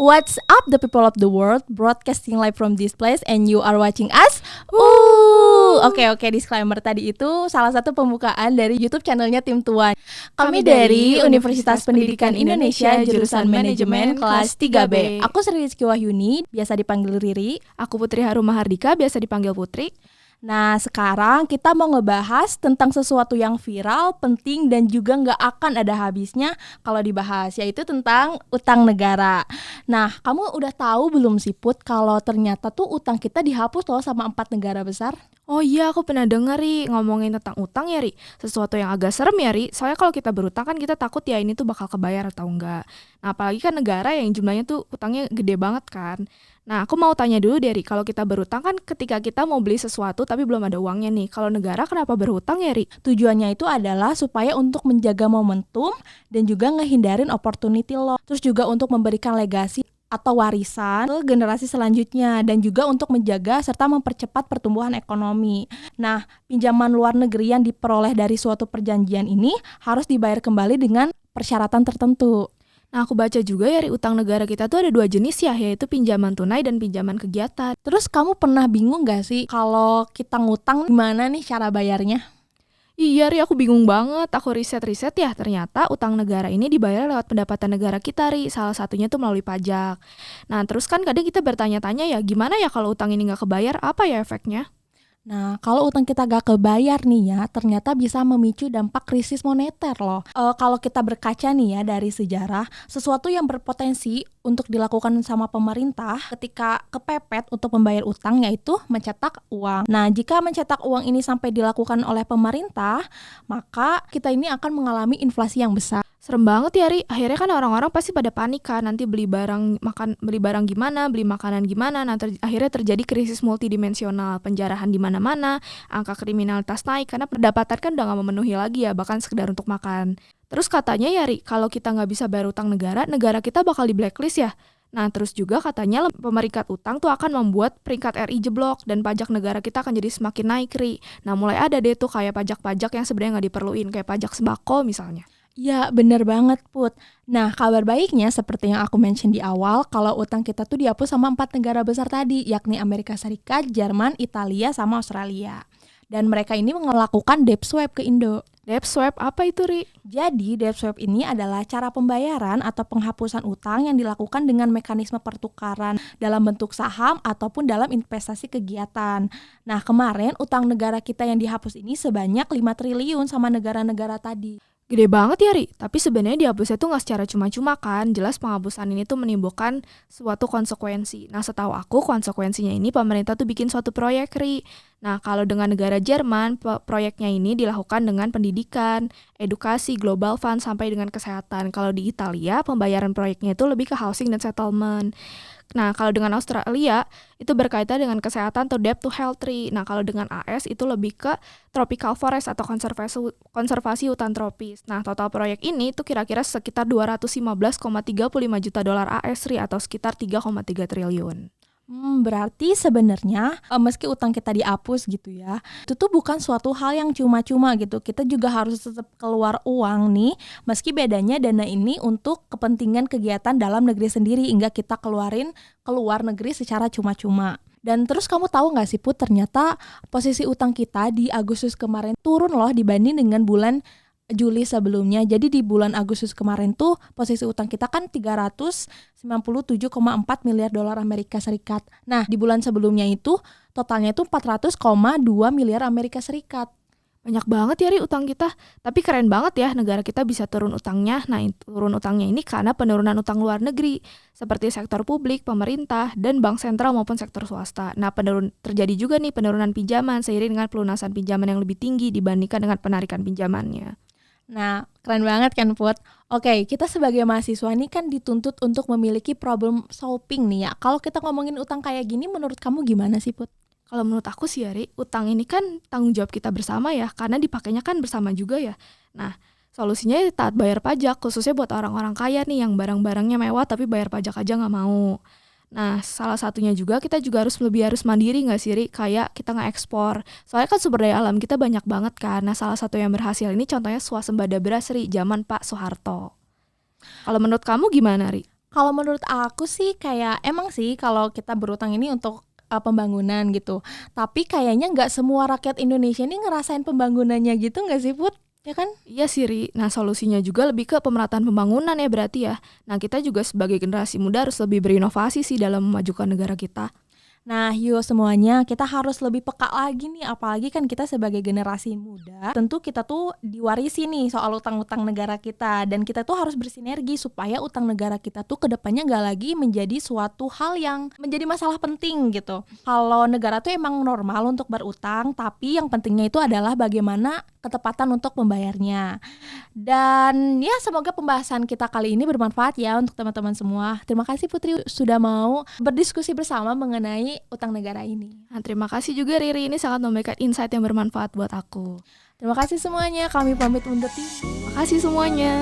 What's up the people of the world, broadcasting live from this place and you are watching us. Oke, disclaimer tadi itu salah satu pembukaan dari YouTube channelnya Tim Tuan. Kami dari Universitas Pendidikan Indonesia jurusan Manajemen kelas 3B. Aku Sri Rizky Wahyuni, biasa dipanggil Riri. Aku Putri Harum Mahardika, biasa dipanggil Putri. Nah, sekarang kita mau ngebahas tentang sesuatu yang viral, penting, dan juga nggak akan ada habisnya kalau dibahas, yaitu tentang utang negara. Nah, kamu udah tahu belum sih Put, kalau ternyata tuh utang kita dihapus loh sama 4 negara besar? Oh iya, aku pernah dengar Ri, ngomongin tentang utang ya Ri. Sesuatu yang agak serem ya Ri, soalnya kalau kita berutang kan kita takut ya ini tuh bakal kebayar atau enggak. Nah, apalagi kan negara yang jumlahnya tuh utangnya gede banget kan. Nah, aku mau tanya dulu deh Ri, kalau kita berutang kan ketika kita mau beli sesuatu tapi belum ada uangnya nih. Kalau negara kenapa berhutang ya Ri? Tujuannya itu adalah supaya untuk menjaga momentum dan juga ngehindarin opportunity loss. Terus juga untuk memberikan legasi atau warisan ke generasi selanjutnya dan juga untuk menjaga serta mempercepat pertumbuhan ekonomi. Nah, pinjaman luar negeri yang diperoleh dari suatu perjanjian ini harus dibayar kembali dengan persyaratan tertentu. Nah, aku baca juga ya Ri, utang negara kita tuh ada 2 jenis ya, yaitu pinjaman tunai dan pinjaman kegiatan. Terus kamu pernah bingung gak sih kalau kita ngutang gimana nih cara bayarnya? Iya Ri, aku bingung banget. Aku riset-riset ya, ternyata utang negara ini dibayar lewat pendapatan negara kita Ri. Salah satunya tuh melalui pajak. Nah, terus kan kadang kita bertanya-tanya ya, gimana ya kalau utang ini gak kebayar, apa ya efeknya? Nah, kalau utang kita gak kebayar nih ya, ternyata bisa memicu dampak krisis moneter loh. Kalau kita berkaca nih ya dari sejarah, sesuatu yang berpotensi untuk dilakukan sama pemerintah ketika kepepet untuk membayar utang yaitu mencetak uang. Nah, jika mencetak uang ini sampai dilakukan oleh pemerintah, maka kita ini akan mengalami inflasi yang besar. Serem banget ya Ri, akhirnya kan orang-orang pasti pada panik kan, nanti beli barang gimana, beli makanan gimana, akhirnya terjadi krisis multidimensional, penjarahan di mana-mana, angka kriminalitas naik karena pendapatan kan udah gak memenuhi lagi ya, bahkan sekedar untuk makan. Terus katanya ya Ri, kalau kita gak bisa bayar utang negara kita bakal di blacklist ya. Nah, terus juga katanya pemeringkat utang tuh akan membuat peringkat RI jeblok dan pajak negara kita akan jadi semakin naik Ri. Nah, mulai ada deh tuh kayak pajak-pajak yang sebenarnya gak diperluin, kayak pajak sembako misalnya. Ya, bener banget Put. Nah, kabar baiknya seperti yang aku mention di awal, kalau utang kita tuh dihapus sama 4 negara besar tadi, yakni Amerika Serikat, Jerman, Italia, sama Australia. Dan mereka ini melakukan debt swap ke Indo. Debt swap apa itu Ri? Jadi debt swap ini adalah cara pembayaran atau penghapusan utang yang dilakukan dengan mekanisme pertukaran dalam bentuk saham ataupun dalam investasi kegiatan. Nah, kemarin utang negara kita yang dihapus ini sebanyak 5 triliun sama negara-negara tadi. Gede banget ya Ri, tapi sebenarnya dihapusnya tuh gak secara cuma-cuma kan, jelas penghapusan ini tuh menimbulkan suatu konsekuensi. Nah, setahu aku konsekuensinya ini pemerintah tuh bikin suatu proyek Ri. Nah, kalau dengan negara Jerman, proyeknya ini dilakukan dengan pendidikan, edukasi, global fund, sampai dengan kesehatan. Kalau di Italia, pembayaran proyeknya itu lebih ke housing dan settlement. Nah, kalau dengan Australia, itu berkaitan dengan kesehatan atau debt to health Ri. Nah, kalau dengan AS itu lebih ke tropical forest atau konservasi hutan tropis. Nah, total proyek ini itu kira-kira sekitar 215,35 juta dolar AS Ri, atau sekitar 3,3 triliun. Berarti sebenarnya meski utang kita dihapus gitu ya, itu tuh bukan suatu hal yang cuma-cuma gitu. Kita juga harus tetap keluar uang nih, meski bedanya dana ini untuk kepentingan kegiatan dalam negeri sendiri, hingga kita keluarin ke luar negeri secara cuma-cuma. Dan terus kamu tahu gak sih Put, ternyata posisi utang kita di Agustus kemarin turun loh dibanding dengan bulan Juli sebelumnya. Jadi di bulan Agustus kemarin tuh posisi utang kita kan 397,4 miliar dolar Amerika Serikat. Nah, di bulan sebelumnya itu totalnya itu 400,2 miliar Amerika Serikat. Banyak banget ya Ri utang kita, tapi keren banget ya negara kita bisa turun utangnya. Nah, turun utangnya ini karena penurunan utang luar negeri seperti sektor publik, pemerintah, dan bank sentral maupun sektor swasta. Nah, terjadi juga nih penurunan pinjaman seiring dengan pelunasan pinjaman yang lebih tinggi dibandingkan dengan penarikan pinjamannya. Nah, keren banget kan Put. Oke, kita sebagai mahasiswa ini kan dituntut untuk memiliki problem solving nih ya. Kalau kita ngomongin utang kayak gini, menurut kamu gimana sih Put? Kalau menurut aku sih ya Ri, utang ini kan tanggung jawab kita bersama ya, karena dipakainya kan bersama juga ya. Nah, solusinya taat bayar pajak, khususnya buat orang-orang kaya nih yang barang-barangnya mewah tapi bayar pajak aja gak mau. Nah, salah satunya juga kita juga harus mandiri gak sih Ri? Kayak kita nge-ekspor. Soalnya kan sumber daya alam kita banyak banget kan. Nah, salah satu yang berhasil ini contohnya swasembada beras Ri, zaman Pak Soeharto. Kalau menurut kamu gimana Ri? Kalau menurut aku sih kayak emang sih kalau kita berutang ini untuk pembangunan gitu. Tapi kayaknya nggak semua rakyat Indonesia ini ngerasain pembangunannya gitu nggak sih Put? Ya kan? Iya sih, Ri. Nah, solusinya juga lebih ke pemerataan pembangunan ya berarti ya. Nah, kita juga sebagai generasi muda harus lebih berinovasi sih dalam memajukan negara kita. Nah, yuk semuanya kita harus lebih peka lagi nih, apalagi kan kita sebagai generasi muda, tentu kita tuh diwarisi nih soal utang-utang negara kita, dan kita tuh harus bersinergi supaya utang negara kita tuh kedepannya nggak lagi menjadi suatu hal yang menjadi masalah penting gitu. Kalau negara tuh emang normal untuk berutang, tapi yang pentingnya itu adalah bagaimana ketepatan untuk membayarnya. Dan ya semoga pembahasan kita kali ini bermanfaat ya untuk teman-teman semua. Terima kasih Putri sudah mau berdiskusi bersama mengenai utang negara ini. Nah, terima kasih juga Riri, ini sangat memberikan insight yang bermanfaat buat aku. Terima kasih semuanya, kami pamit undur diri. Terima kasih semuanya.